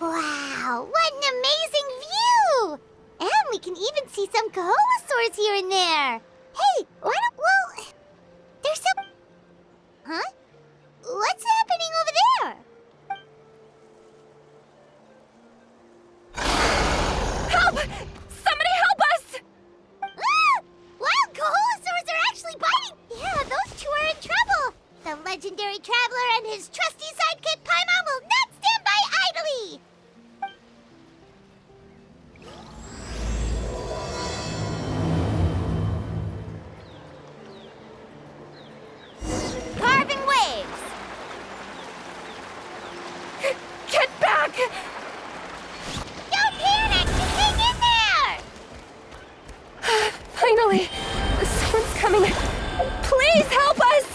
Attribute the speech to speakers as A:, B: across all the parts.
A: Wow, what an amazing view! And we can even see some Kaholosaurs here and there. Hey, why don't... Well, there's some... Huh? What's happening over there?
B: Help! Somebody help us!
A: Ah! Wild Kaholosaurs are actually biting! Yeah, those two are in trouble! The legendary traveler and his trusty sidekick Paimon will not stand by idly! Carving waves!
B: Get back!
A: Don't panic! Just hang in there!
B: Finally! Someone's coming. Please help us!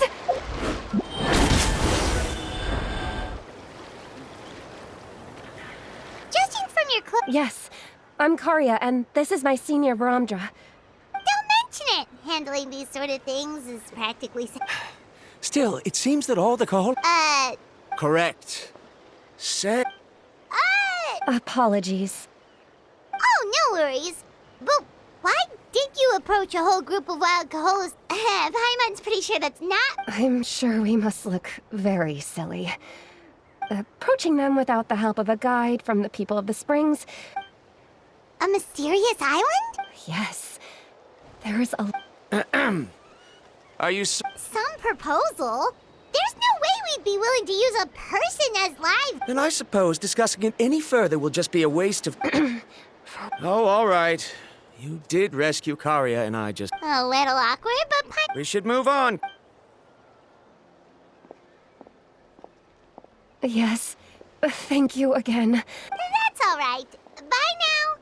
A: Judging from your clothes...
B: Yes, I'm Karya, and this is my senior Varamdra.
A: Don't mention it! Handling these sort of things is practically...
C: Still, it seems that all the Kahol... Correct.
B: Apologies.
A: Oh, no worries. But why did you approach a whole group of wild Kaholas? Paimon's pretty sure that's not...
B: I'm sure we must look very silly. Approaching them without the help of a guide from the people of the springs...
A: A mysterious island?
B: Yes. There's a...
C: Are you
A: Some proposal? There's no way we'd be willing to use a person as live...
C: Then I suppose discussing it any further will just be a waste of... Oh, all right. You did rescue Karya, and I just...
A: A little awkward, but
C: We should move on.
B: Yes. Thank you again.
A: that's all right. Bye now.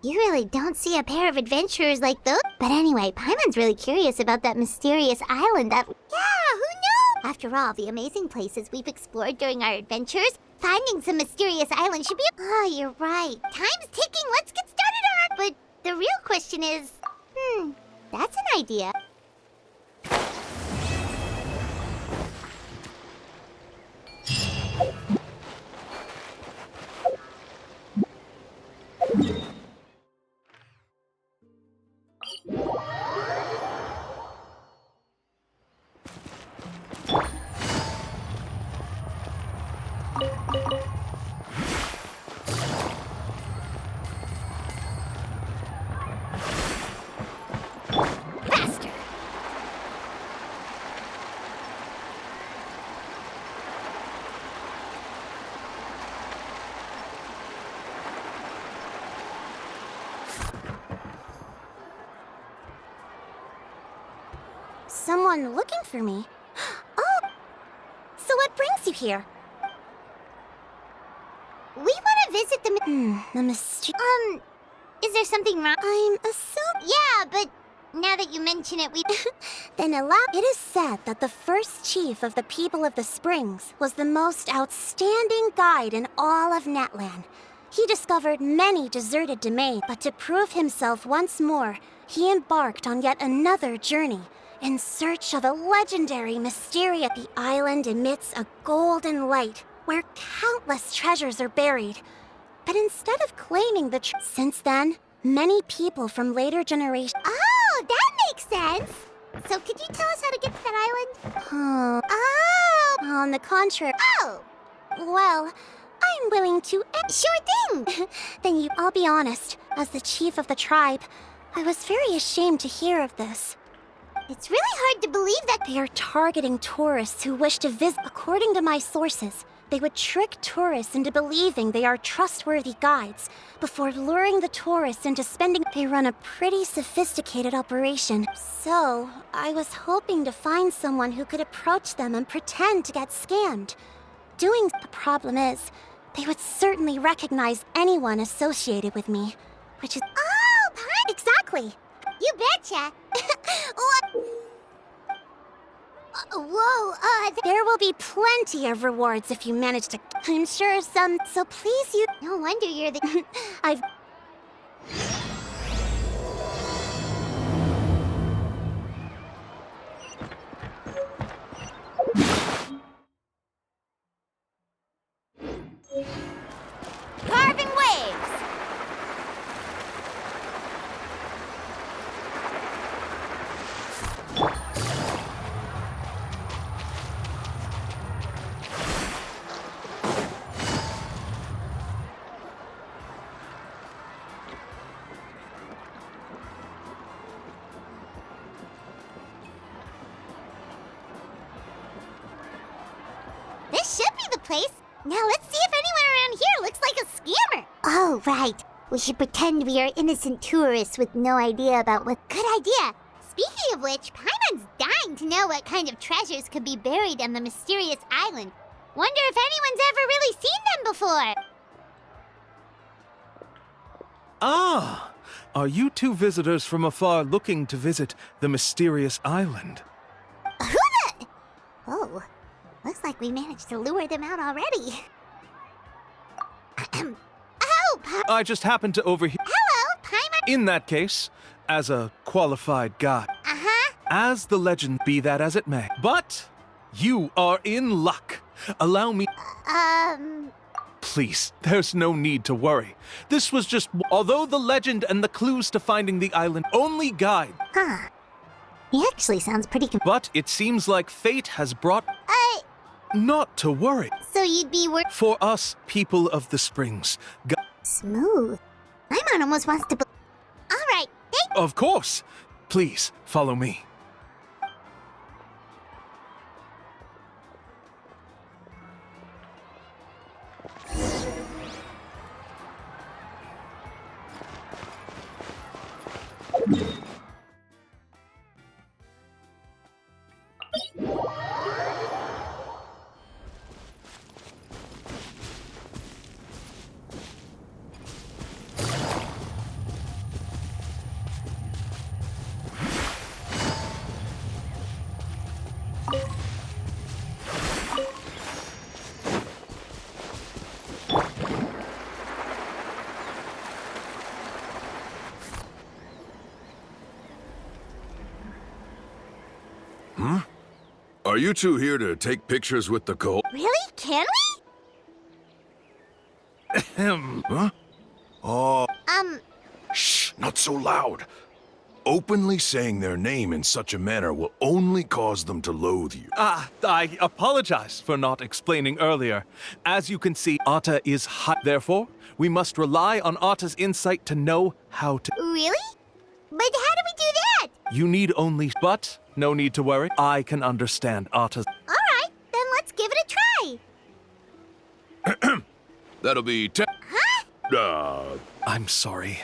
A: You really don't see a pair of adventurers like those. But anyway, Paimon's really curious about that mysterious island that... Yeah, who knew? After all, the amazing places we've explored during our adventures, finding some mysterious island should be... Oh, you're right. Time's ticking. Let's get started on our... But the real question is... that's an idea. Faster! Someone looking for me? Oh! So what brings you here? We want to visit the mystery... is there something wrong? I'm assuming... Yeah, but now that you mention it, we... Then allow... It is said that the first chief of the people of the Springs was the most outstanding guide in all of Netland. He discovered many deserted domains, but to prove himself once more, he embarked on yet another journey in search of a legendary mysterious... The island emits a golden light where countless treasures are buried. But instead of claiming the since then, many people from later generations... Oh, that makes sense! So could you tell us how to get to that island? On the contrary... Oh! Well, I'm willing to... Sure thing! Then I'll be honest, as the chief of the tribe, I was very ashamed to hear of this. It's really hard to believe that they are targeting tourists who wish to visit. According to my sources, they would trick tourists into believing they are trustworthy guides before luring the tourists into spending. They run a pretty sophisticated operation. So, I was hoping to find someone who could approach them and pretend to get scammed. The problem is, they would certainly recognize anyone associated with me, which is... Oh, exactly! You betcha! What? There will be plenty of rewards if you manage to... I'm sure some... So please, you... No wonder you're the... I've...
D: Carving waves!
A: This should be the place. Now let's see if anyone around here looks like a scammer. Oh, right. We should pretend we are innocent tourists with no idea about what... Good idea. Speaking of which, Paimon's dying to know what kind of treasures could be buried on the mysterious island. Wonder if anyone's ever really seen them before.
E: Ah! Are you two visitors from afar looking to visit the mysterious island?
A: Who the... Oh, looks like we managed to lure them out already. Oh,
E: I just happened to overhear.
A: Hello, Paimon.
E: In that case, as a qualified guide,
A: Uh-huh.
E: as the legend be that as it may, but you are in luck. Allow me. Please, there's no need to worry. This was just, although the legend and the clues to finding the island only guide.
A: Huh. He actually sounds pretty...
E: But it seems like fate has brought... Not to worry.
A: So you'd be
E: For us, people of the springs.
A: Smooth. Paimon almost wants to... All right,
E: Of course. Please, follow me.
F: Are you two here to take pictures with the coal?
A: Really? Can we?
F: Huh? Oh. Shh, not so loud. Openly saying their name in such a manner will only cause them to loathe you.
E: I apologize for not explaining earlier. As you can see, Atta is hot. Therefore, we must rely on Atta's insight to know how to...
A: Really? But how do we do that?
E: You need only... But, no need to worry. I can understand Atta's...
A: All right, then let's give it a try.
F: That'll be 10...
A: Huh?
E: I'm sorry.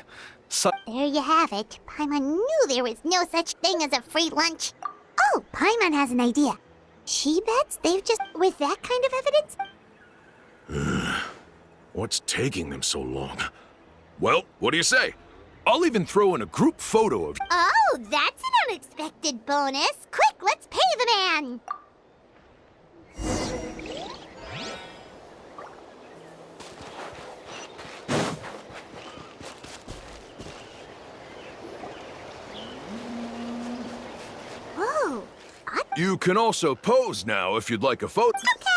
A: There you have it. Paimon knew there was no such thing as a free lunch. Oh, Paimon has an idea. She bets they've just... With that kind of evidence?
F: What's taking them so long? Well, what do you say? I'll even throw in a group photo of...
A: Oh, that's an unexpected bonus. Quick, let's pay the man. Whoa.
F: You can also pose now if you'd like a photo.
A: Okay.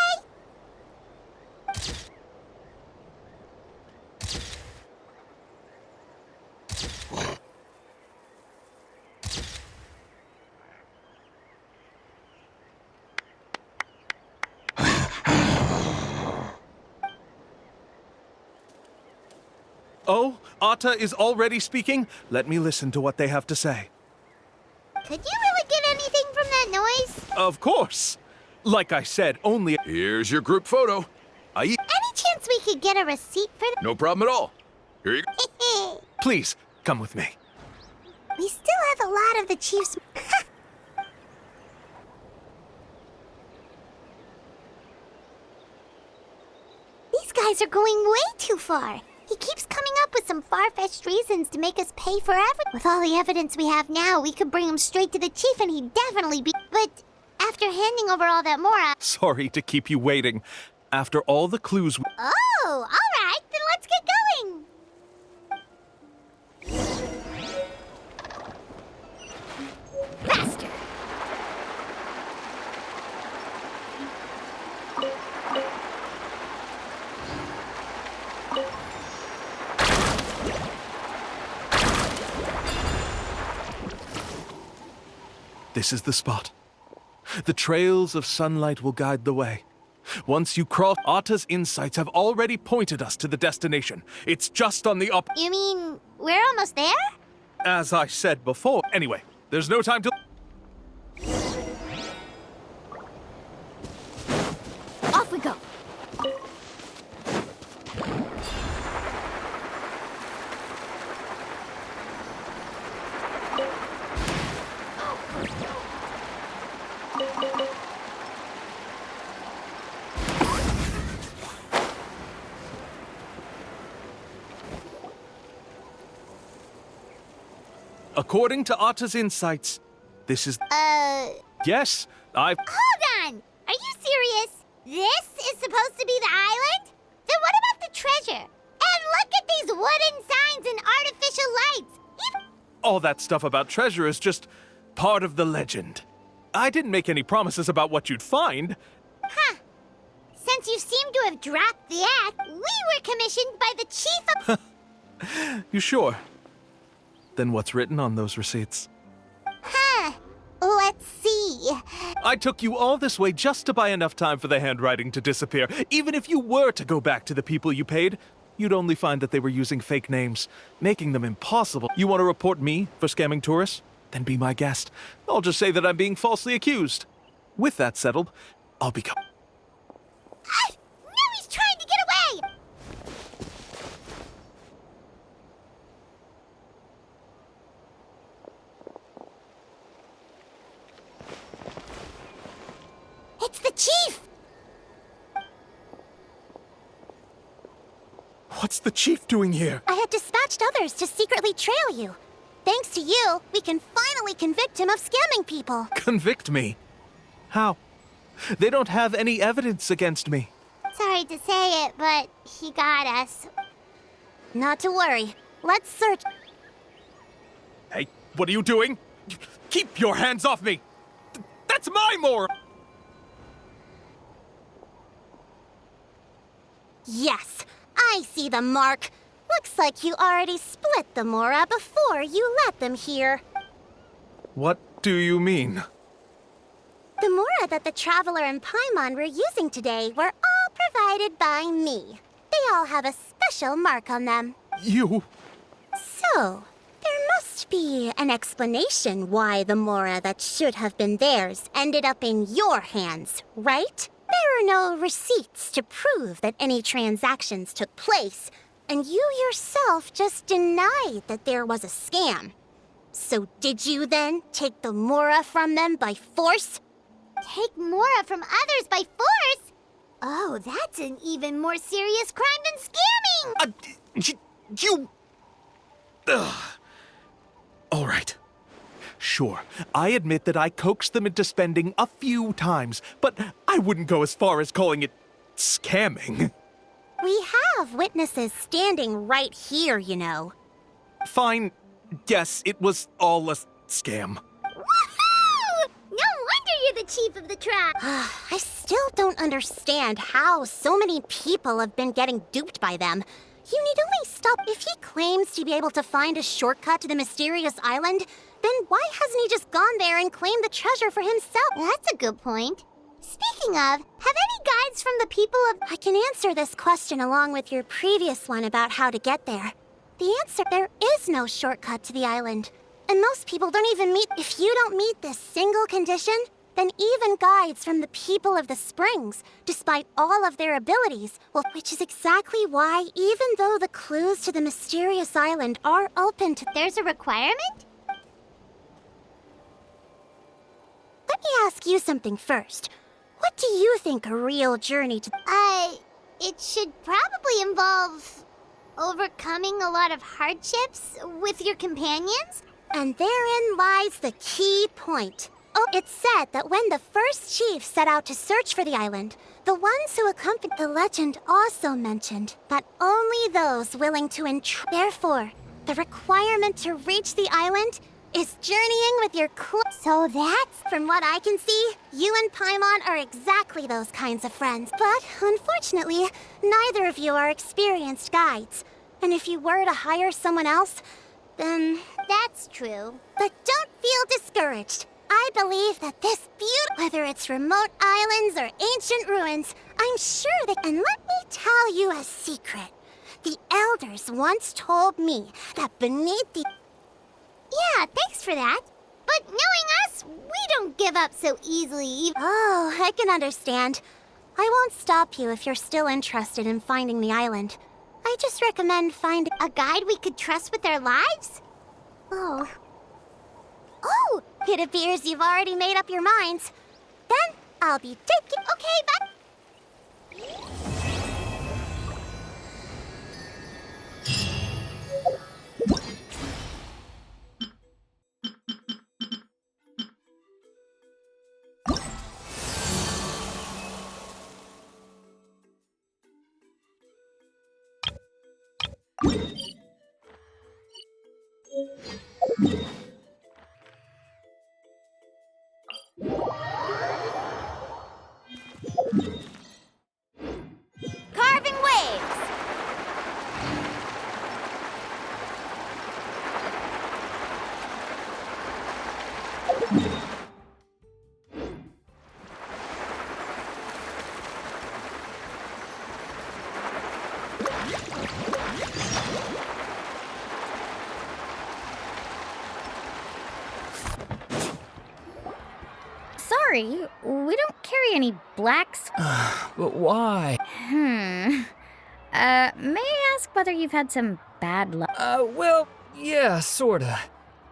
E: Oh, Atta is already speaking? Let me listen to what they have to say.
A: Could you really get anything from that noise?
E: Of course. Like I said, only...
F: Here's your group photo.
A: Any chance we could get a receipt for
F: No problem at all. Here you go.
A: that?
E: Please, come with me.
A: We still have a lot of the chief's... These guys are going way too far. He keeps coming up with some far-fetched reasons to make us pay forever. With all the evidence we have now, we could bring him straight to the chief and he'd definitely be... But After handing over all that Mora...
E: Sorry to keep you waiting. After all the clues...
A: Oh, all right. Then let's get going. Faster.
E: This is the spot. The trails of sunlight will guide the way. Once you cross, Atta's insights have already pointed us to the destination. It's just on the up...
A: You mean we're almost there?
E: As I said before. Anyway, there's no time to...
A: Off we go.
E: According to Atta's insights, this is... Yes, I've...
A: Hold on! Are you serious? This is supposed to be the island? Then what about the treasure? And look at these wooden signs and artificial lights!
E: All that stuff about treasure is just part of the legend. I didn't make any promises about what you'd find.
A: Huh. Since you seem to have dropped the act, we were commissioned by the chief of...
E: You sure? Then what's written on those receipts?
A: Huh. Let's see.
E: I took you all this way just to buy enough time for the handwriting to disappear. Even if you were to go back to the people you paid, you'd only find that they were using fake names, making them impossible. You want to report me for scamming tourists? Then be my guest. I'll just say that I'm being falsely accused. With that settled, I'll become...
A: Now he's trying to get away! It's the chief!
E: What's the chief doing here?
A: I had dispatched others to secretly trail you. Thanks to you, we can finally convict him of scamming people.
E: Convict me? How? They don't have any evidence against me.
A: Sorry to say it, but he got us. Not to worry. Let's search...
E: Hey, what are you doing? Keep your hands off me! That's my Mora!
A: Yes, I see the mark. Looks like you already split the Mora before you let them here.
E: What do you mean?
A: The Mora that the Traveler and Paimon were using today were all provided by me. They all have a special mark on them.
E: You...
A: So, there must be an explanation why the Mora that should have been theirs ended up in your hands, right? There are no receipts to prove that any transactions took place, and you yourself just denied that there was a scam. So did you then take the Mora from them by force? Take Mora from others by force? Oh, that's an even more serious crime than scamming!
E: You... Ugh. All right. Sure, I admit that I coaxed them into spending a few times, but I wouldn't go as far as calling it scamming.
A: We have witnesses standing right here, you know.
E: Fine. Yes, it was all a scam.
A: Woohoo! No wonder you're the chief of the tribe. I still don't understand how so many people have been getting duped by them. You need only stop. If he claims to be able to find a shortcut to the mysterious island, then why hasn't he just gone there and claimed the treasure for himself? That's a good point. Speaking of, have any guides from the people of... I can answer this question along with your previous one about how to get there. The answer, there is no shortcut to the island. And most people don't even meet... If you don't meet this single condition, then even guides from the people of the Springs, despite all of their abilities, well, which is exactly why, even though the clues to the mysterious island are open to... There's a requirement? Let me ask you something first. What do you think a real journey to... It should probably involve overcoming a lot of hardships with your companions? And therein lies the key point. Oh, it's said that when the first chief set out to search for the island, the ones who accompanied the legend also mentioned that only those willing to Therefore, the requirement to reach the island is journeying with your So that's, from what I can see, you and Paimon are exactly those kinds of friends. But, unfortunately, neither of you are experienced guides. And if you were to hire someone else, then...
D: That's true.
A: But don't feel discouraged. I believe that this whether it's remote islands or ancient ruins, I'm sure that... And let me tell you a secret. The elders once told me that beneath the...
D: Yeah, thanks for that. But knowing us, we don't give up so easily.
A: Oh, I can understand. I won't stop you if you're still interested in finding the island. I just recommend finding
D: A guide we could trust with our lives?
A: Oh. Oh, it appears you've already made up your minds. Then I'll be taking...
D: Okay, bye. Carving waves!
G: Sorry, we don't carry any blacks.
C: But why?
G: May I ask whether you've had some bad luck?
H: Well, yeah, sorta.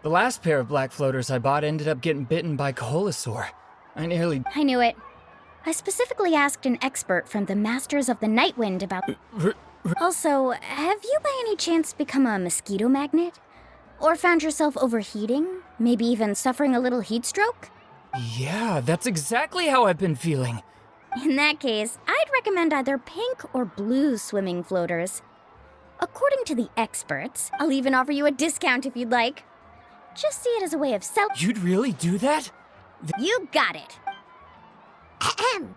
H: The last pair of black floaters I bought ended up getting bitten by Koholosaur. I nearly...
G: I knew it. I specifically asked an expert from the Masters of the Night Wind about... Also, have you by any chance become a mosquito magnet? Or found yourself overheating? Maybe even suffering a little heat stroke?
H: Yeah, that's exactly how I've been feeling.
G: In that case, I'd recommend either pink or blue swimming floaters. According to the experts, I'll even offer you a discount if you'd like. Just see it as a way of
H: You'd really do that?
G: You got it.
A: Ahem.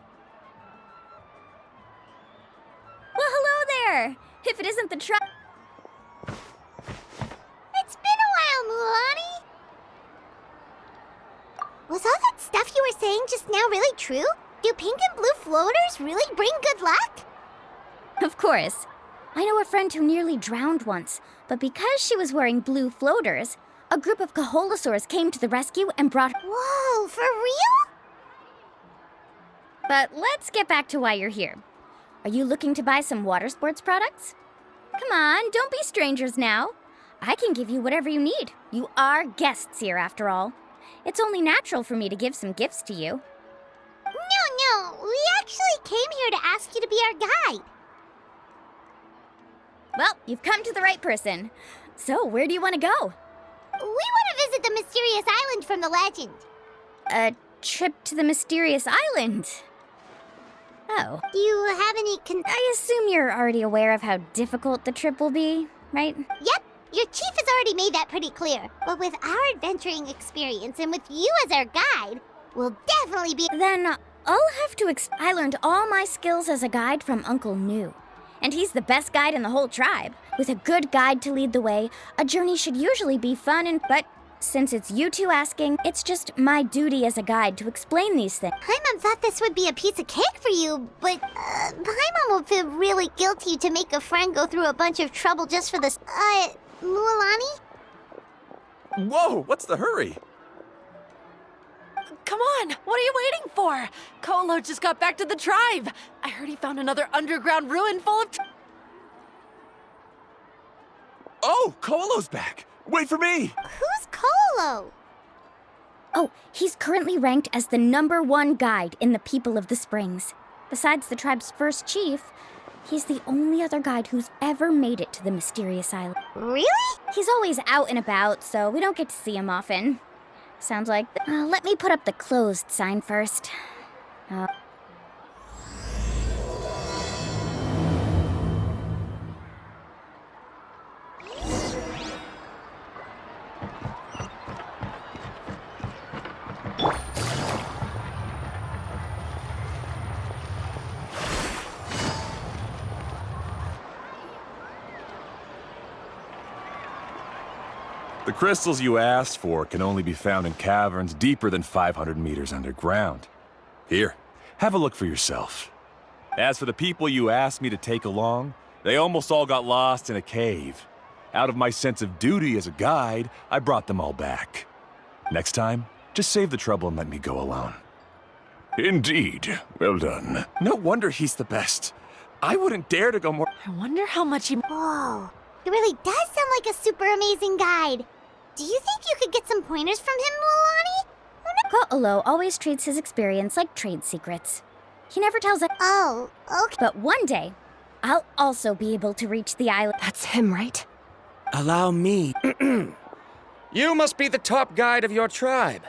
G: Well, hello there. If it isn't the
D: It's been a while, Mulani. Was all that stuff you were saying just now really true? Do pink and blue floaters really bring good luck?
G: Of course. I know a friend who nearly drowned once, but because she was wearing blue floaters, a group of Koholosaurs came to the rescue and brought her.
D: Whoa, for real?
G: But let's get back to why you're here. Are you looking to buy some water sports products? Come on, don't be strangers now. I can give you whatever you need. You are guests here, after all. It's only natural for me to give some gifts to you.
D: No, we actually came here to ask you to be our guide.
G: Well, you've come to the right person. So, where do you want to go?
D: We want to visit the mysterious island from the legend.
G: A trip to the mysterious island? Oh.
D: Do you have any
G: I assume you're already aware of how difficult the trip will be, right?
D: Yep, your chief has already made that pretty clear. But with our adventuring experience and with you as our guide, we'll definitely be...
G: Then I'll have to I learned all my skills as a guide from Uncle New. And he's the best guide in the whole tribe. With a good guide to lead the way, a journey should usually be fun but since it's you two asking, it's just my duty as a guide to explain these things.
D: Paimon thought this would be a piece of cake for you, but Paimon will feel really guilty to make a friend go through a bunch of trouble just for this. Mulani?
I: Whoa, what's the hurry?
J: Come on, what are you waiting for? Kolo just got back to the tribe. I heard he found another underground ruin full of...
I: Oh, Kolo's back. Wait for me.
D: Who's Kolo?
G: Oh, he's currently ranked as the #1 guide in the People of the Springs. Besides the tribe's first chief, he's the only other guide who's ever made it to the mysterious island.
D: Really?
G: He's always out and about, so we don't get to see him often. Sounds like... let me put up the closed sign first.
I: The crystals you asked for can only be found in caverns deeper than 500 meters underground. Here, have a look for yourself. As for the people you asked me to take along, they almost all got lost in a cave. Out of my sense of duty as a guide, I brought them all back. Next time, just save the trouble and let me go alone.
F: Indeed. Well done.
C: No wonder he's the best. I wouldn't dare to go more.
J: I wonder how much he...
D: Whoa. It really does sound like a super amazing guide. Do you think you could get some pointers from him, Mualani?
G: Ko'olo always treats his experience like trade secrets. He never tells us.
D: Oh, okay.
G: But one day, I'll also be able to reach the island.
B: That's him, right?
C: Allow me. You must be the top guide of your tribe.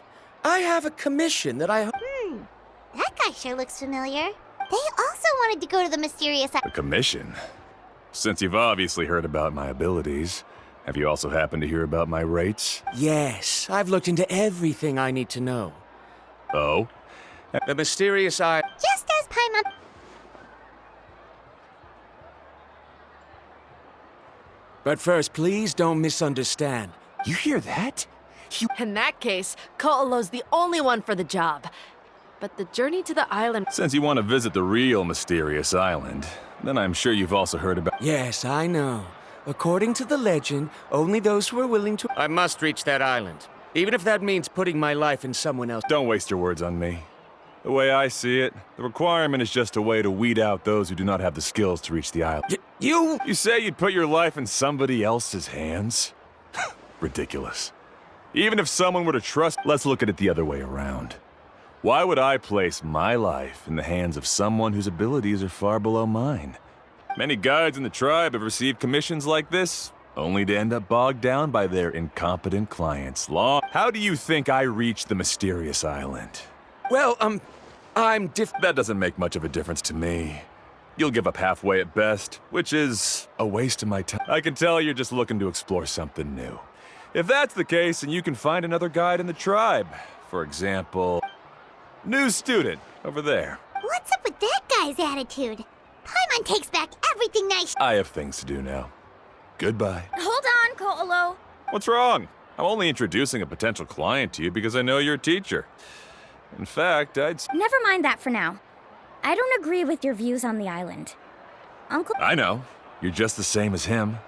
C: I have a commission that I...
D: That guy sure looks familiar. They also wanted to go to the mysterious...
I: A commission? Since you've obviously heard about my abilities, have you also happened to hear about my rates?
C: Yes, I've looked into everything I need to know.
I: Oh?
C: The mysterious eye...
D: Just as Paimon...
C: But first, please don't misunderstand. You hear that?
J: In that case, Ko'olo's the only one for the job. But the journey to the island...
I: Since you want to visit the real mysterious island, then I'm sure you've also heard about...
C: Yes, I know. According to the legend, only those who are willing to... I must reach that island. Even if that means putting my life in someone else.
I: Don't waste your words on me. The way I see it, the requirement is just a way to weed out those who do not have the skills to reach the island.
C: You
I: say you'd put your life in somebody else's hands? Ridiculous. Even if someone were to trust... Let's look at it the other way around. Why would I place my life in the hands of someone whose abilities are far below mine? Many guides in the tribe have received commissions like this, only to end up bogged down by their incompetent clients. How do you think I reached the mysterious island?
C: Well,
I: That doesn't make much of a difference to me. You'll give up halfway at best, which is a waste of my time. I can tell you're just looking to explore something new. If that's the case, then you can find another guide in the tribe. For example, new student over there.
D: What's up with that guy's attitude? Paimon takes back everything nice.
I: I have things to do now. Goodbye.
G: Hold on, Ko'olo.
I: What's wrong? I'm only introducing a potential client to you because I know you're a teacher. In fact,
G: Never mind that for now. I don't agree with your views on the island. Uncle...
I: I know. You're just the same as him.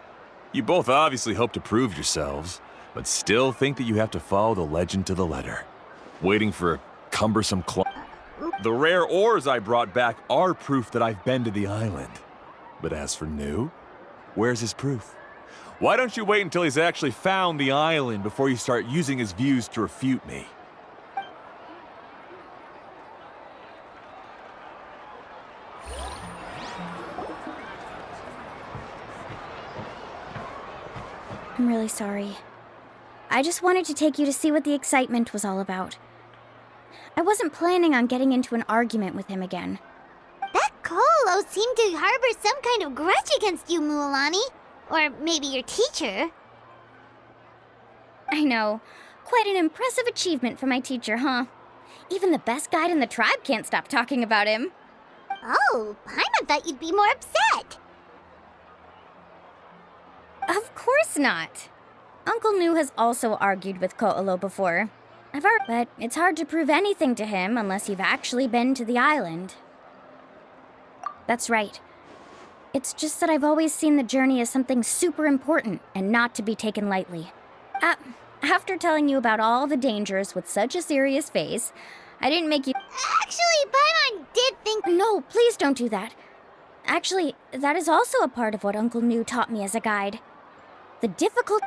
I: You both obviously hope to prove yourselves, but still think that you have to follow the legend to the letter. Waiting for a cumbersome The rare ores I brought back are proof that I've been to the island. But as for New, where's his proof? Why don't you wait until he's actually found the island before you start using his views to refute me?
G: I'm really sorry. I just wanted to take you to see what the excitement was all about. I wasn't planning on getting into an argument with him again.
D: That Ko'olo seemed to harbor some kind of grudge against you, Mualani. Or maybe your teacher.
G: I know. Quite an impressive achievement for my teacher, huh? Even the best guide in the tribe can't stop talking about him.
D: Oh, Paimon thought you'd be more upset.
G: Of course not. Uncle Nu has also argued with Ko'olo before. But it's hard to prove anything to him unless you've actually been to the island. That's right. It's just that I've always seen the journey as something super important and not to be taken lightly. After telling you about all the dangers with such a serious face, I didn't make you...
D: Actually, Paimon did think...
G: No, please don't do that. Actually, that is also a part of what Uncle Nu taught me as a guide. The difficult...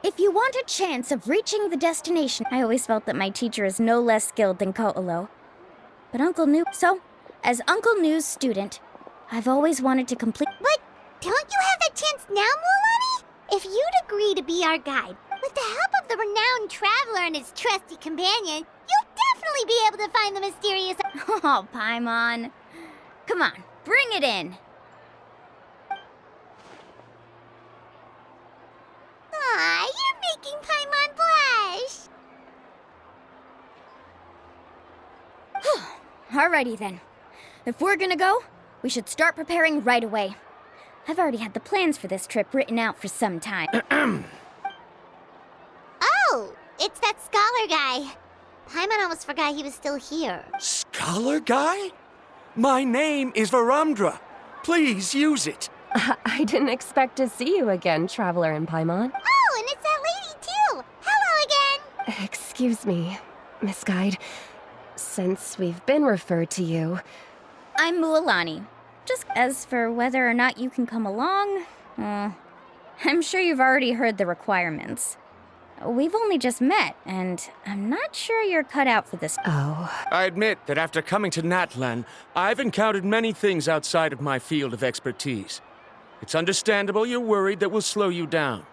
G: If you want a chance of reaching the destination... I always felt that my teacher is no less skilled than Ko'olo. But Uncle Nu... So, as Uncle Nu's student, I've always wanted to complete...
D: But don't you have that chance now, Mualani? If you'd agree to be our guide, With the help of the renowned traveler and his trusty companion, you'll definitely be able to find the mysterious...
G: Oh, Paimon. Come on, bring it in.
D: Aw, you're making Paimon blush.
G: Alrighty then. If we're gonna go, we should start preparing right away. I've already had the plans for this trip written out for some time.
D: Oh, it's that scholar guy. Paimon almost forgot he was still here.
C: Scholar guy? My name is Varamdra. Please use it.
B: I didn't expect to see you again, Traveler in Paimon.
D: Oh, and it's that lady too. Hello again.
B: Excuse me, Miss Guide. Since we've been referred to you...
G: I'm Mualani. Just as for whether or not you can come along, I'm sure you've already heard the requirements. We've only just met, and I'm not sure you're cut out for this.
B: Oh.
C: I admit that after coming to Natlan, I've encountered many things outside of my field of expertise. It's understandable you're worried that we'll slow you down.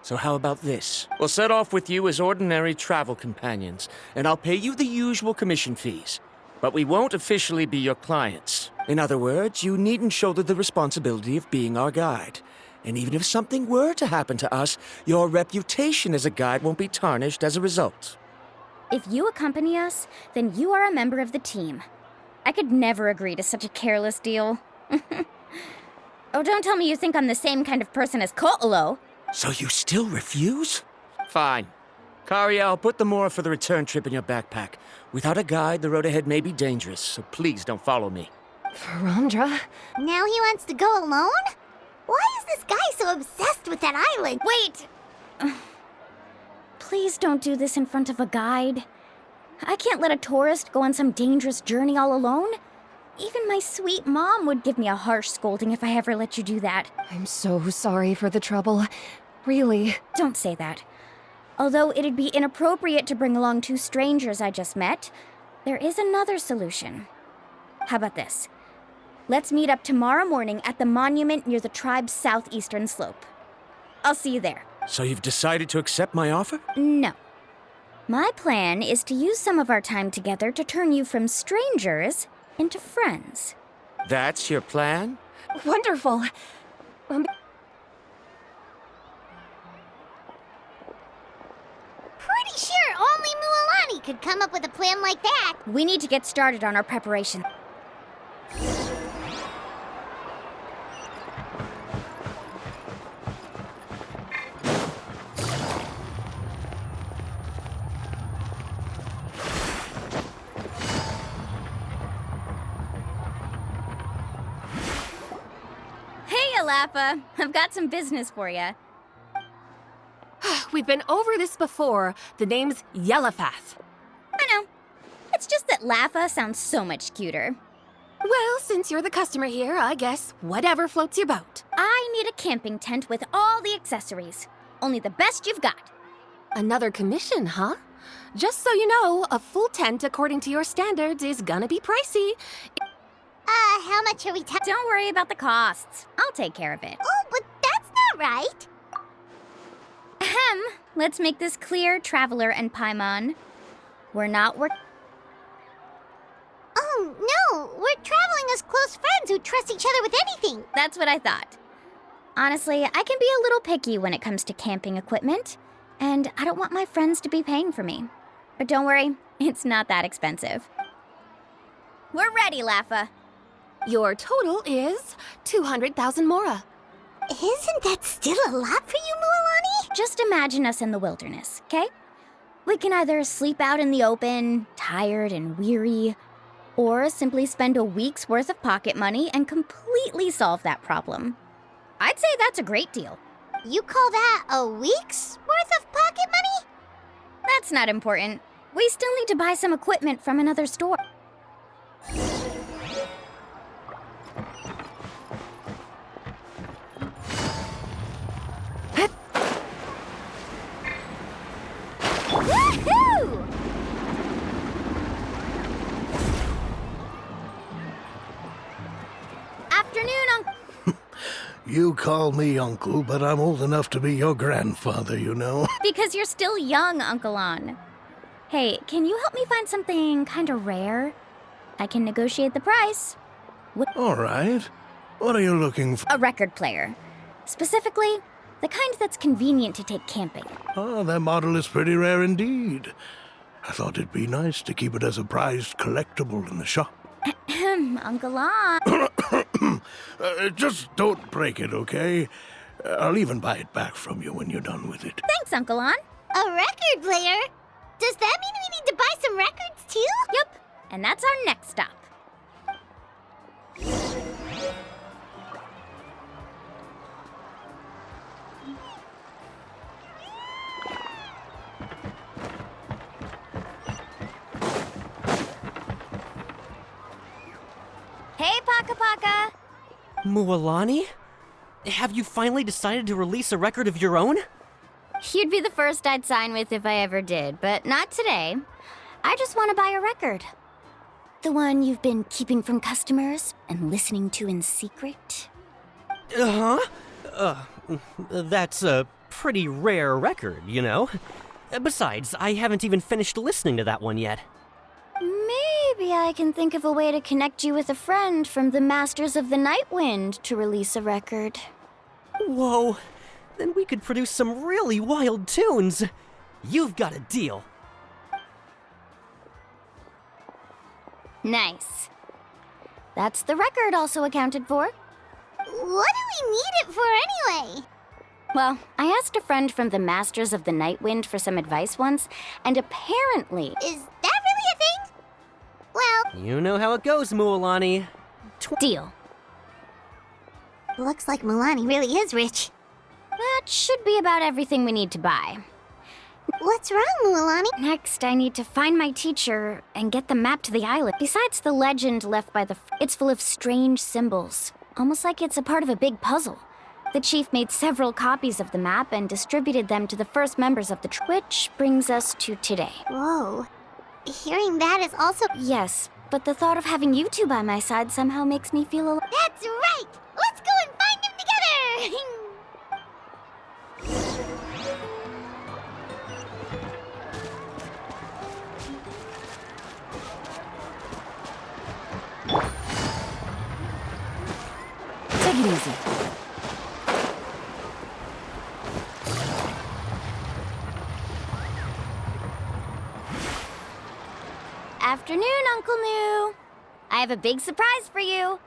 C: So how about this? We'll set off with you as ordinary travel companions, and I'll pay you the usual commission fees. But we won't officially be your clients. In other words, you needn't shoulder the responsibility of being our guide. And even if something were to happen to us, your reputation as a guide won't be tarnished as a result.
G: If you accompany us, then you are a member of the team. I could never agree to such a careless deal. Oh, don't tell me you think I'm the same kind of person as Ko'olo.
C: So you still refuse? Fine. Kariel, put the more for the return trip in your backpack. Without a guide, the road ahead may be dangerous, so please don't follow me.
B: Varamdra?
D: Now he wants to go alone? Why is this guy so obsessed with that island?
G: Wait! Please don't do this in front of a guide. I can't let a tourist go on some dangerous journey all alone. Even my sweet mom would give me a harsh scolding if I ever let you do that.
B: I'm so sorry for the trouble. Really.
G: Don't say that. Although it'd be inappropriate to bring along two strangers I just met, there is another solution. How about this? Let's meet up tomorrow morning at the monument near the tribe's southeastern slope. I'll see you there.
C: So you've decided to accept my offer?
G: No. My plan is to use some of our time together to turn you from strangers into friends.
C: That's your plan?
B: Wonderful.
D: Pretty sure only Mualani could come up with a plan like that.
G: We need to get started on our preparation. Lapa, I've got some business for you.
J: We've been over this before. The name's Yellowfath.
G: I know. It's just that Lapa sounds so much cuter.
J: Well, since you're the customer here, I guess whatever floats your boat.
G: I need a camping tent with all the accessories. Only the best you've got.
J: Another commission, huh? Just so you know, a full tent according to your standards is gonna be pricey.
D: How much are we
G: Don't worry about the costs. I'll take care of it.
D: Oh, but that's not right.
G: Ahem. Let's make this clear, Traveler and Paimon. We're not
D: Oh, no. We're traveling as close friends who trust each other with anything.
G: That's what I thought. Honestly, I can be a little picky when it comes to camping equipment, and I don't want my friends to be paying for me. But don't worry, it's not that expensive. We're ready, Laffa.
J: Your total is 200,000 mora.
D: Isn't that still a lot for you, Mualani?
G: Just imagine us in the wilderness, okay? We can either sleep out in the open, tired and weary, or simply spend a week's worth of pocket money and completely solve that problem. I'd say that's a great deal.
D: You call that a week's worth of pocket money?
G: That's not important. We still need to buy some equipment from another store. Woohoo! Afternoon,
K: You call me uncle, but I'm old enough to be your grandfather, you know.
G: Because you're still young, Uncle On. Hey, can you help me find something kind of rare? I can negotiate the price.
K: All right. What are you looking for?
G: A record player. Specifically, the kind that's convenient to take camping.
K: Oh, that model is pretty rare indeed. I thought it'd be nice to keep it as a prized collectible in the shop.
G: Uncle On.
K: Just don't break it, okay? I'll even buy it back from you when you're done with it.
G: Thanks, Uncle On.
D: A record player? Does that mean we need to buy some records too?
G: Yep, and that's our next stop. Hey, Paka Paka!
L: Mualani? Have you finally decided to release a record of your own?
G: You'd be the first I'd sign with if I ever did, but not today. I just want to buy a record. The one you've been keeping from customers and listening to in secret.
L: That's a pretty rare record, you know? Besides, I haven't even finished listening to that one yet.
G: Maybe I can think of a way to connect you with a friend from the Masters of the Night Wind to release a record.
L: Whoa, then we could produce some really wild tunes. You've got a deal.
G: Nice. That's the record also accounted for.
D: What do we need it for anyway?
G: Well, I asked a friend from the Masters of the Night Wind for some advice once, and apparently...
D: Is that really a thing? Well...
L: You know how it goes, Mualani.
G: Deal.
D: Looks like Mualani really is rich.
G: That should be about everything we need to buy.
D: What's wrong, Mualani?
G: Next, I need to find my teacher and get the map to the island. Besides the legend left by it's full of strange symbols, almost like it's a part of a big puzzle. The chief made several copies of the map and distributed them to the first members of the which brings us to today.
D: Whoa. Hearing that is also...
G: Yes, but the thought of having you two by my side somehow makes me feel
D: That's right! Let's go and find them together!
G: Take it easy. Afternoon, Uncle New. I have a big surprise for you.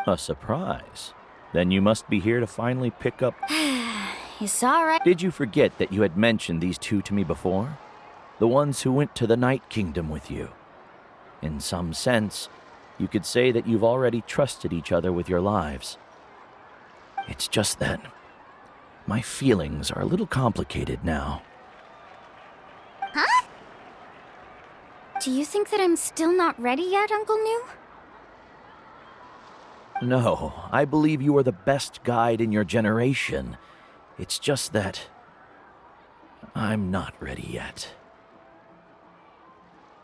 M: A surprise? Then you must be here to finally pick up...
G: You saw right.
M: Did you forget that you had mentioned these two to me before? The ones who went to the Night Kingdom with you. In some sense, you could say that you've already trusted each other with your lives. It's just that my feelings are a little complicated now.
D: Huh?
G: Do you think that I'm still not ready yet, Uncle New?
M: No, I believe you are the best guide in your generation. It's just that I'm not ready yet.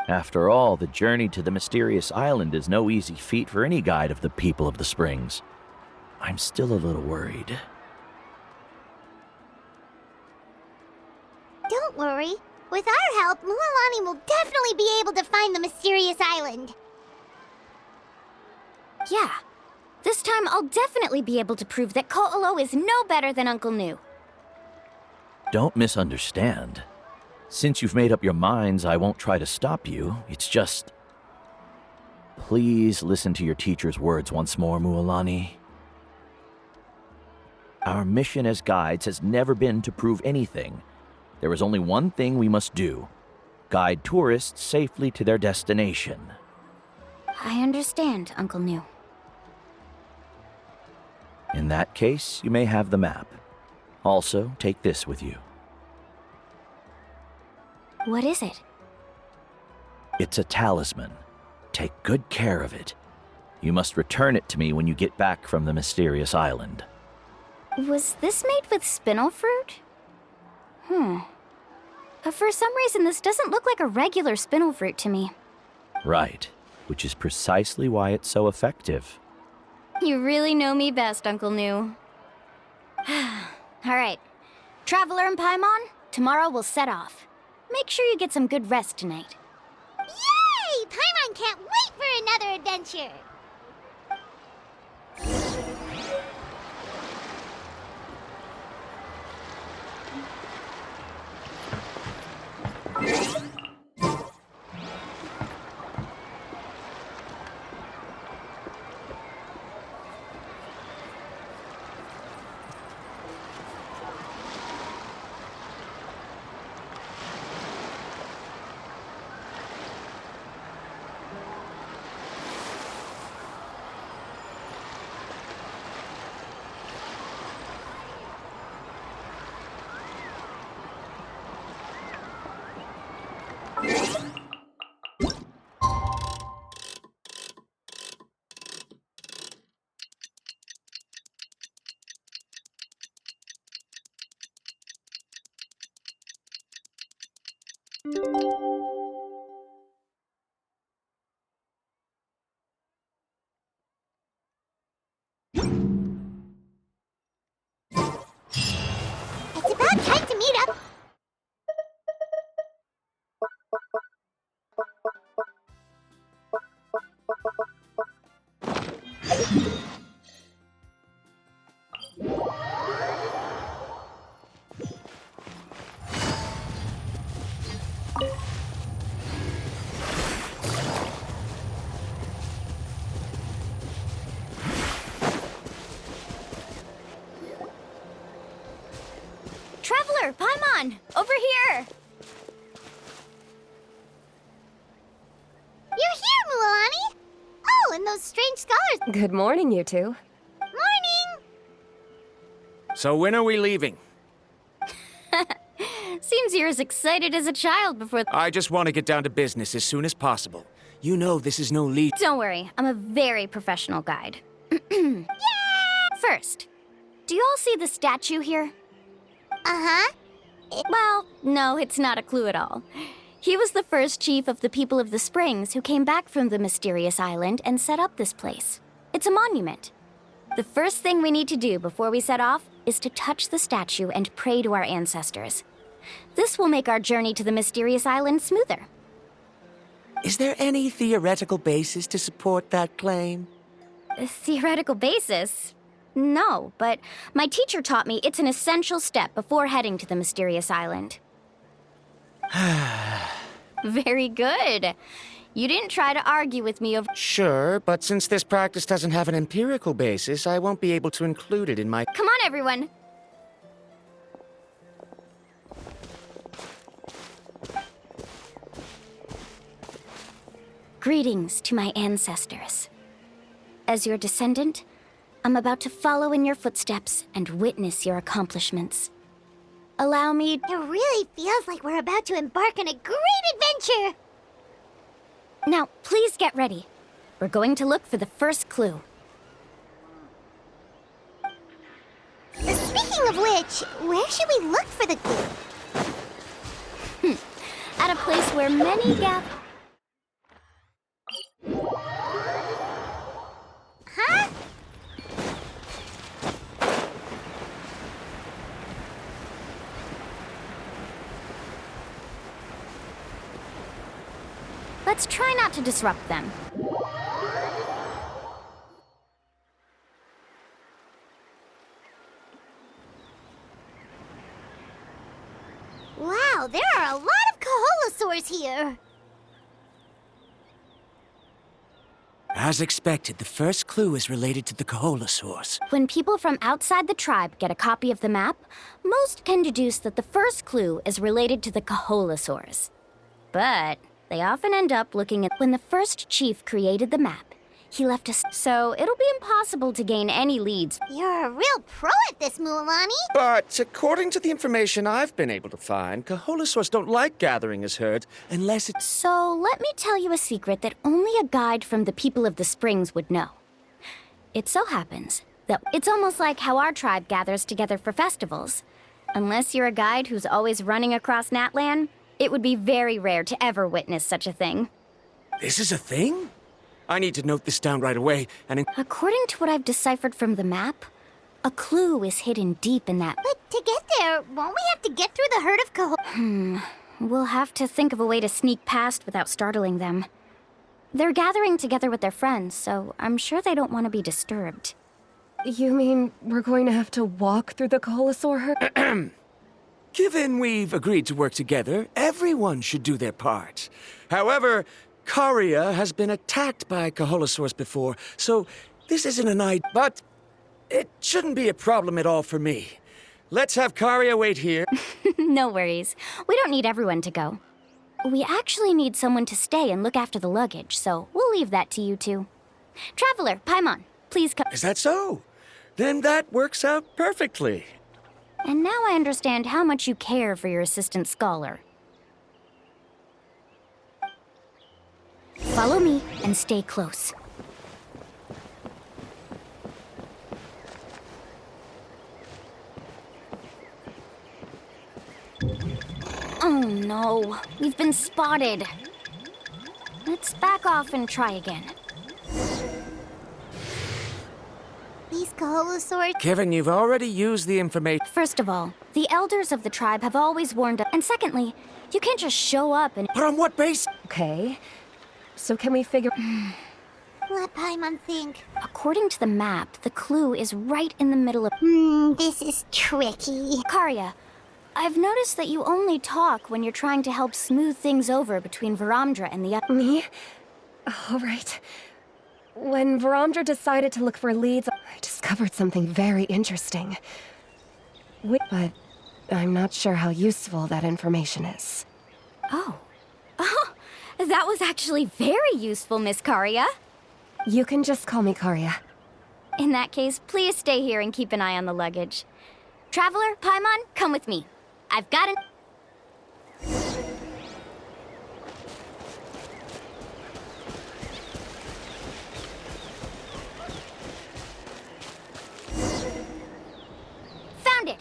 M: After all, the journey to the mysterious island is no easy feat for any guide of the people of the Springs. I'm still a little worried.
D: Don't worry. With our help, Mualani will definitely be able to find the mysterious island.
G: Yeah. This time, I'll definitely be able to prove that Ko'olo is no better than Uncle New.
M: Don't misunderstand. Since you've made up your minds, I won't try to stop you. It's just... Please listen to your teacher's words once more, Mualani. Our mission as guides has never been to prove anything. There is only one thing we must do. Guide tourists safely to their destination.
G: I understand, Uncle New.
M: In that case, you may have the map. Also, take this with you.
G: What is it?
M: It's a talisman. Take good care of it. You must return it to me when you get back from the mysterious island.
G: Was this made with spinel fruit? For some reason, this doesn't look like a regular spinel fruit to me.
M: Right, which is precisely why it's so effective.
G: You really know me best, Uncle New. All right. Traveler and Paimon, tomorrow we'll set off. Make sure you get some good rest tonight.
D: Yay! Paimon can't wait for another adventure! It's about time to meet up.
G: Traveler, Paimon, over here!
D: You're here, Mualani! Oh, and those strange scholars.
B: Good morning, you two.
D: Morning!
C: So when are we leaving?
G: Seems you're as excited as a child before.
C: I just want to get down to business as soon as possible. You know this is no lead.
G: Don't worry, I'm a very professional guide. First, do you all see the statue here?
D: Uh-huh.
G: Well, no, it's not a clue at all. He was the first chief of the people of the Springs who came back from the mysterious island and set up this place. It's a monument. The first thing we need to do before we set off is to touch the statue and pray to our ancestors. This will make our journey to the mysterious island smoother.
C: Is there any theoretical basis to support that claim?
G: A theoretical basis? No, but my teacher taught me it's an essential step before heading to the mysterious island. Very good. You didn't try to argue with me over—
C: Sure, but since this practice doesn't have an empirical basis, I won't be able to include it in my—
G: Come on, everyone. Greetings to my ancestors. As your descendant, I'm about to follow in your footsteps and witness your accomplishments. Allow me—
D: It really feels like we're about to embark on a great adventure!
G: Now, please get ready. We're going to look for the first clue.
D: Speaking of which, where should we look for the clue?
G: At a place where many gather—
D: Huh?
G: Let's try not to disrupt them.
D: Wow, there are a lot of Kaholosaurs here!
C: As expected, the first clue is related to the Kaholosaurs.
G: When people from outside the tribe get a copy of the map, most can deduce that the first clue is related to the Kaholosaurs. But they often end up looking at when the first chief created the map. He left us, so it'll be impossible to gain any leads.
D: You're a real pro at this, Mualani!
C: But according to the information I've been able to find, Kaholosaurs don't like gathering as herds unless it's—
G: So let me tell you a secret that only a guide from the people of the Springs would know. It so happens that it's almost like how our tribe gathers together for festivals. Unless you're a guide who's always running across Natlan, it would be very rare to ever witness such a thing.
C: This is a thing? I need to note this down right away, and—
G: According to what I've deciphered from the map, A clue is hidden deep in that.
D: But to get there, won't we have to get through the herd of
G: We'll have to think of a way to sneak past without startling them. They're gathering together with their friends, so I'm sure they don't want to be disturbed.
B: You mean we're going to have to walk through the Koholosaur herd?
C: Given we've agreed to work together, everyone should do their part. However, Karia has been attacked by Koholosaurs before, so this isn't an idea. But it shouldn't be a problem at all for me. Let's have Karia wait here.
G: No worries. We don't need everyone to go. We actually need someone to stay and look after the luggage, so we'll leave that to you two. Traveler, Paimon, please come.
C: Is that so? Then that works out perfectly.
G: And now I understand how much you care for your assistant scholar. Follow me and stay close. Oh no, we've been spotted. Let's back off and try again.
D: these Koholosaurs?
C: Kevin, you've already used the information.
G: First of all, the elders of the tribe have always warned us. And secondly, you can't just show up and...
C: But on what base?
B: Okay. So can we figure...
D: Let Paimon think.
G: According to the map, the clue is right in the middle of...
D: This is tricky.
G: Karia, I've noticed that you only talk when you're trying to help smooth things over between Varamdra and the...
B: Me? All right. When Varamdra decided to look for leads, I discovered something very interesting. But I'm not sure how useful that information is.
G: Oh. Oh, that was actually very useful, Miss Karia.
B: You can just call me Karia.
G: In that case, please stay here and keep an eye on the luggage. Traveler, Paimon, come with me. I've got an... Found it!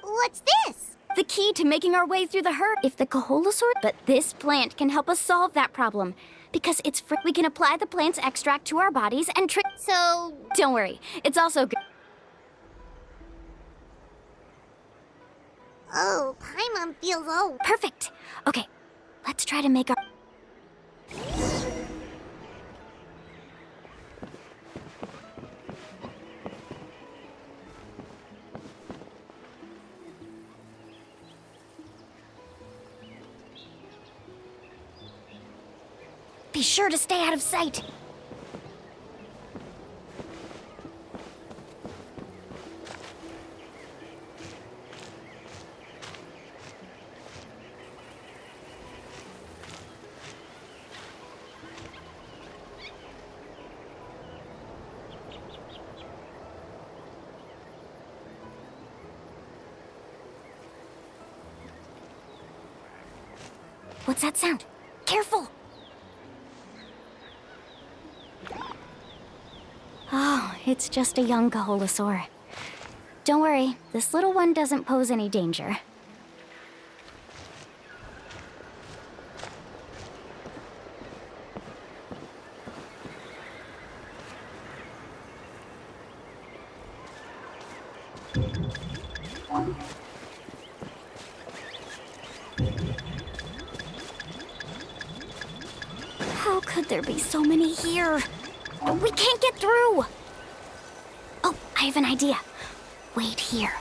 D: What's this?
G: The key to making our way through the herd. If the Koholosaur... But this plant can help us solve that problem. Because it's free. We can apply the plant's extract to our bodies and trick...
D: So...
G: Don't worry. It's also good.
D: Oh, Paimon feels old.
G: Perfect. Okay, let's try to make our... Be sure to stay out of sight. What's that sound? Careful! Oh, it's just a young Koholosaur. Don't worry, this little one doesn't pose any danger. How could there be so many here? We can't get through! Oh, I have an idea. Wait here.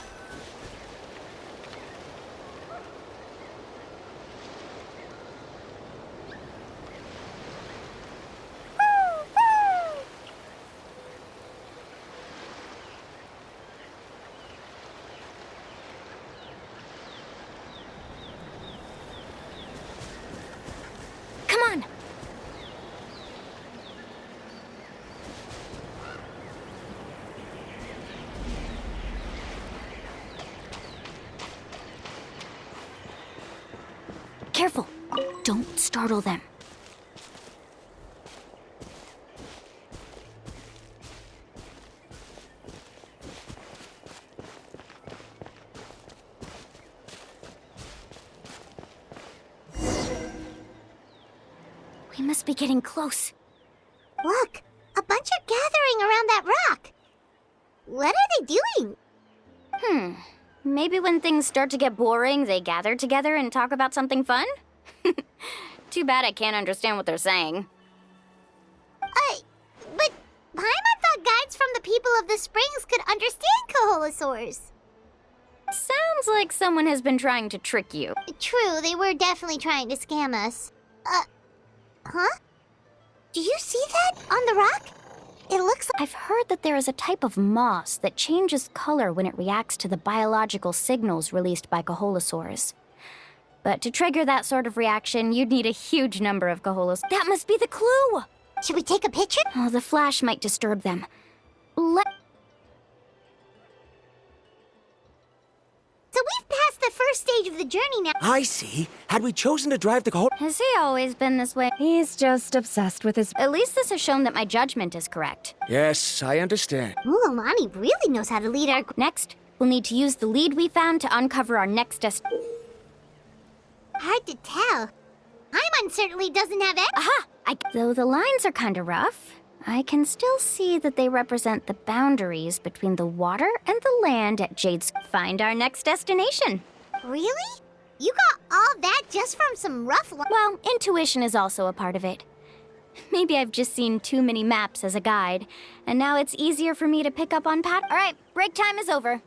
G: Come on! Careful! Don't startle them. We must be getting close.
D: Look, a bunch are gathering around that rock. What are they doing?
G: Maybe when things start to get boring, they gather together and talk about something fun? Too bad I can't understand what they're saying.
D: But Paimon thought guides from the people of the springs could understand Koholosaurs.
G: Sounds like someone has been trying to trick you.
D: True, they were definitely trying to scam us. Huh? Do you see that on the rock? It looks like...
G: I've heard that there is a type of moss that changes color when it reacts to the biological signals released by Koholosaurs. But to trigger that sort of reaction, you'd need a huge number of Koholos. That must be the clue!
D: Should we take a picture?
G: Oh, the flash might disturb them.
D: So we've passed the first stage of the journey now.
C: I see. Had we chosen to drive the whole...
G: Has he always been this way?
B: He's just obsessed with his...
G: At least this has shown that my judgment is correct.
C: Yes, I understand.
D: Mulamani really knows how to lead our...
G: Next, we'll need to use the lead we found to uncover our next
D: Hard to tell. Paimon certainly doesn't have it.
G: Aha! Though the lines are kinda rough, I can still see that they represent the boundaries between the water and the land at Jade's. Find our next destination.
D: Really? You got all that just from some rough lines?
G: Well, intuition is also a part of it. Maybe I've just seen too many maps as a guide, and now it's easier for me to pick up on All right, break time is over.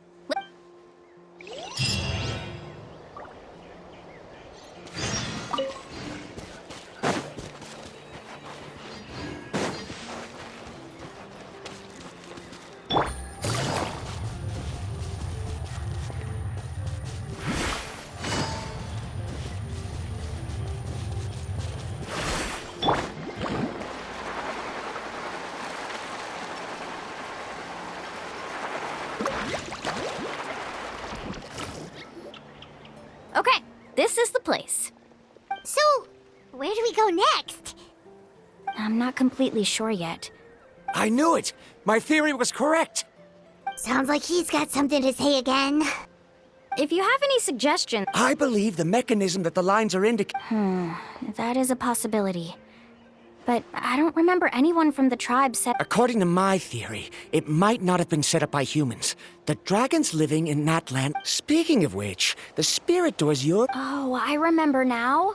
G: Okay, this is the place.
D: So, where do we go next?
G: I'm not completely sure yet.
C: I knew it! My theory was correct!
D: Sounds like he's got something to say again.
G: If you have any suggestions...
C: I believe the mechanism that the lines are indicating...
G: That is a possibility. But I don't remember anyone from the tribe said...
C: According to my theory, it might not have been set up by humans. The dragons living in Natlan... Speaking of which, the spirit doors you're...
G: Oh, I remember now.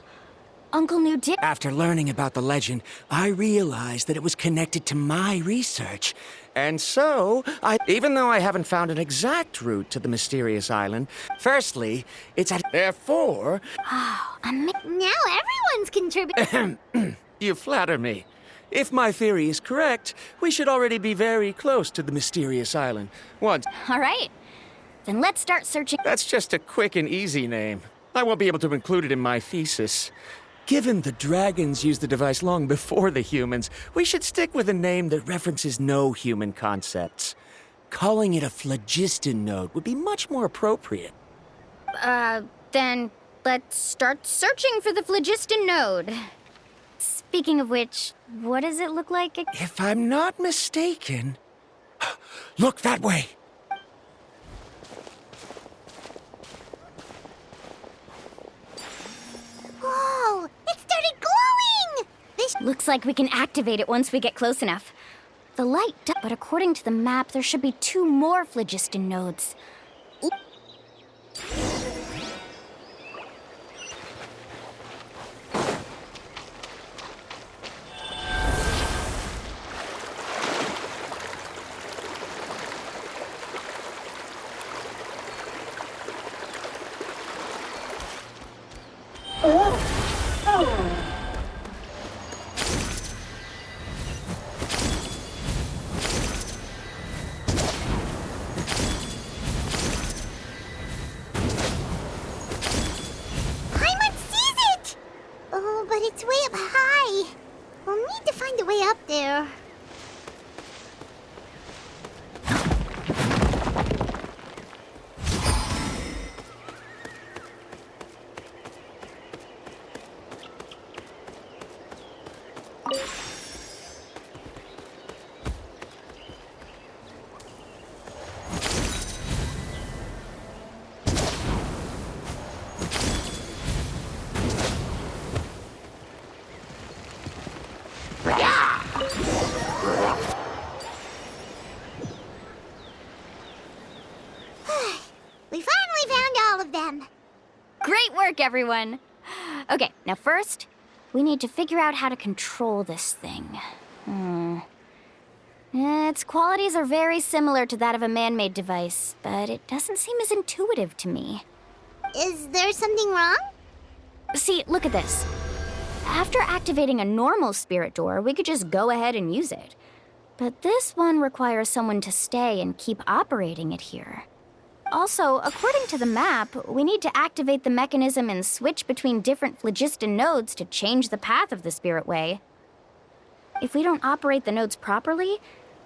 G: Uncle New did...
C: After learning about the legend, I realized that it was connected to my research. And so, even though I haven't found an exact route to the mysterious island, firstly, it's at... Therefore...
G: Oh,
D: now everyone's contributing.
C: You flatter me. If my theory is correct, we should already be very close to the mysterious island. Once...
G: All right. Then let's start searching...
C: That's just a quick and easy name. I won't be able to include it in my thesis. Given the dragons used the device long before the humans, we should stick with a name that references no human concepts. Calling it a phlogiston node would be much more appropriate.
G: Then let's start searching for the phlogiston node. Speaking of which, what does it look like?
C: If I'm not mistaken... Look that way!
D: Whoa! It started glowing! This
G: Looks like we can activate it once we get close enough. The light but according to the map, there should be 2 more phlogiston nodes.
D: We finally found all of them.
G: Great work, everyone. Okay, now first, we need to figure out how to control this thing. Its qualities are very similar to that of a man-made device, but it doesn't seem as intuitive to me.
D: Is there something wrong?
G: See, look at this. After activating a normal spirit door, we could just go ahead and use it. But this one requires someone to stay and keep operating it here. Also, according to the map, we need to activate the mechanism and switch between different phlogiston nodes to change the path of the spirit way. If we don't operate the nodes properly,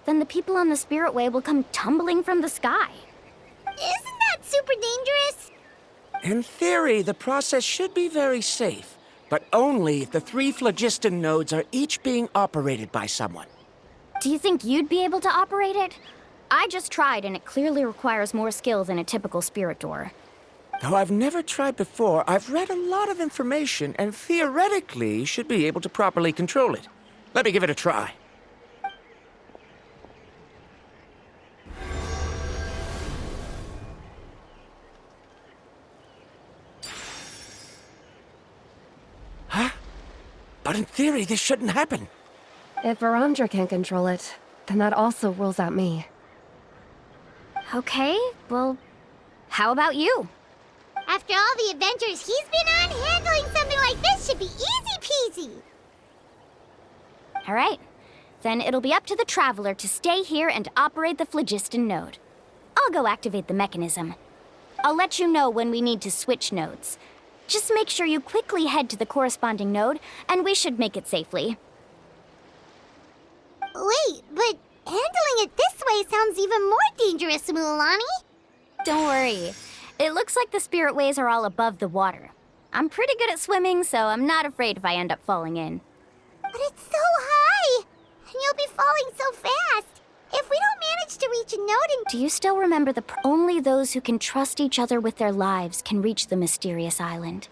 G: then the people on the spirit way will come tumbling from the sky.
D: Isn't that super dangerous?
C: In theory, the process should be very safe, but only if the 3 phlogiston nodes are each being operated by someone.
G: Do you think you'd be able to operate it? I just tried, and it clearly requires more skill than a typical spirit door.
C: Though I've never tried before, I've read a lot of information and theoretically should be able to properly control it. Let me give it a try. Huh? But in theory, this shouldn't happen.
B: If Varamdra can't control it, then that also rules out me.
G: Okay, well, how about you?
D: After all the adventures he's been on, handling something like this should be easy peasy.
G: All right, then it'll be up to the Traveler to stay here and operate the phlogiston node. I'll go activate the mechanism. I'll let you know when we need to switch nodes. Just make sure you quickly head to the corresponding node, and we should make it safely.
D: Wait, but handling it this way sounds even more dangerous, Mualani.
G: Don't worry. It looks like the spirit ways are all above the water. I'm pretty good at swimming, so I'm not afraid if I end up falling in.
D: But it's so high! And you'll be falling so fast! If we don't manage to reach a node and...
G: Do you still remember only those who can trust each other with their lives can reach the mysterious island?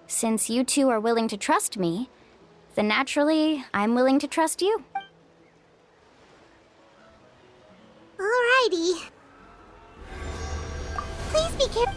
G: Since you two are willing to trust me, then naturally, I'm willing to trust you.
D: Alrighty. Please be careful.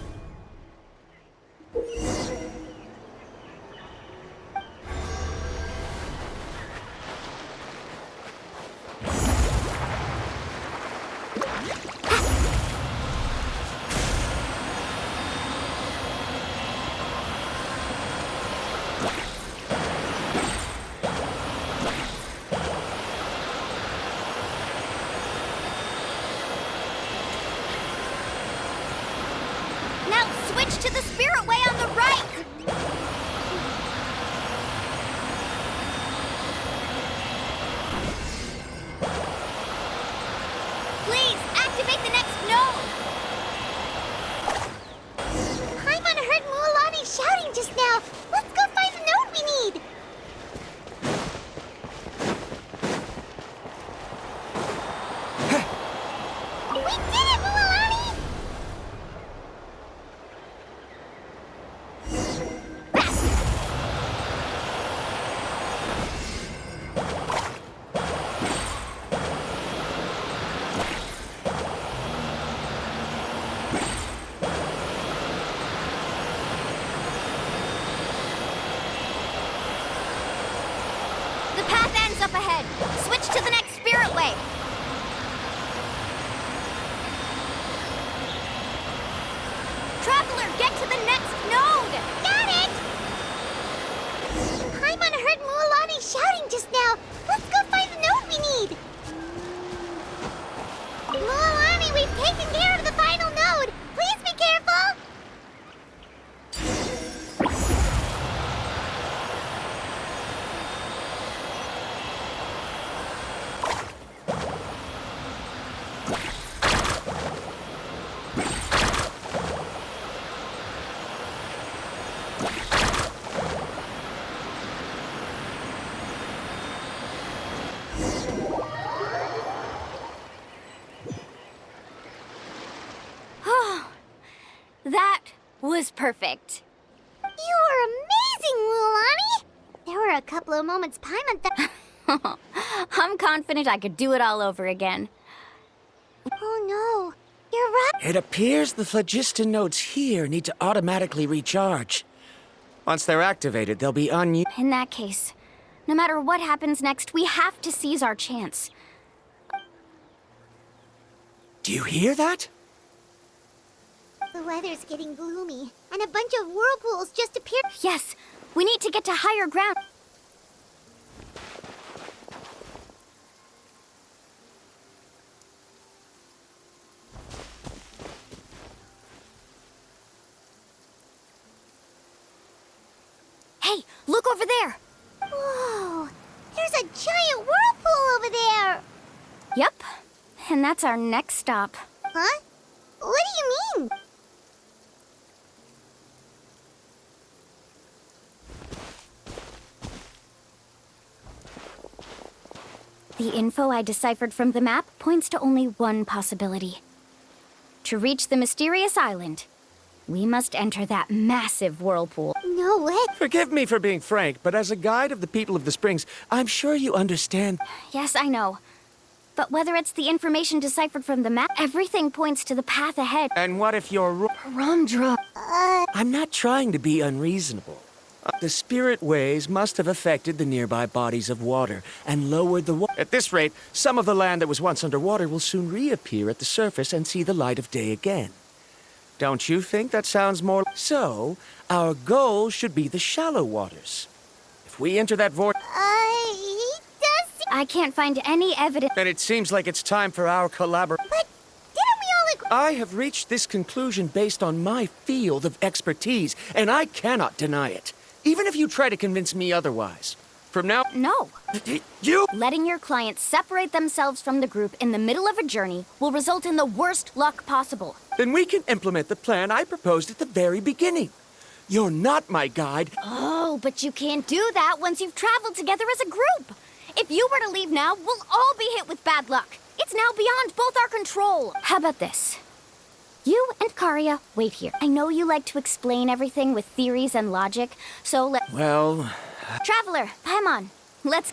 G: Now switch to the spirit way on the right! Please, activate the next node!
D: Paimon heard Mualani shouting just now. Let's go find the node we need. We did it, Mualani!
G: The path ends up ahead. Switch to the next spirit way. Traveler, get to the next node!
D: Got it! Paimon heard Mualani shouting just now. Let's go find the node we need. Mualani, we've taken care of the final node. Please be careful.
G: That was perfect.
D: You were amazing, Mualani. There were a couple of moments Paimon
G: I'm confident I could do it all over again.
D: Oh no, you're right.
C: It appears the phlogiston nodes here need to automatically recharge. Once they're activated, they'll be
G: In that case, no matter what happens next, we have to seize our chance.
C: Do you hear that?
D: The weather's getting gloomy, and a bunch of whirlpools just appeared.
G: Yes, we need to get to higher ground. Hey, look over there!
D: Whoa! There's a giant whirlpool over there!
G: Yep, and that's our next stop.
D: Huh? What do you mean?
G: The info I deciphered from the map points to only one possibility. To reach the mysterious island, we must enter that massive whirlpool.
D: No way.
C: Forgive me for being frank, but as a guide of the people of the Springs, I'm sure you understand.
G: Yes, I know. But whether it's the information deciphered from the map, everything points to the path ahead.
C: And what if you're
B: Ramdra.
C: I'm not trying to be unreasonable. The spirit waves must have affected the nearby bodies of water and lowered the water. At this rate, some of the land that was once underwater will soon reappear at the surface and see the light of day again. Don't you think that sounds more... So, our goal should be the shallow waters. If we enter that vortex...
D: He does...
G: I can't find any evidence...
C: Then it seems like it's time for our collaboration.
D: But didn't we all agree...
C: I have reached this conclusion based on my field of expertise, and I cannot deny it. Even if you try to convince me otherwise. From now...
G: No.
C: You...
G: Letting your clients separate themselves from the group in the middle of a journey will result in the worst luck possible.
C: Then we can implement the plan I proposed at the very beginning. You're not my guide.
G: Oh, but you can't do that once you've traveled together as a group. If you were to leave now, we'll all be hit with bad luck. It's now beyond both our control. How about this? You and Karia, wait here. I know you like to explain everything with theories and logic, so
C: Well...
G: Traveler, Paimon, let's...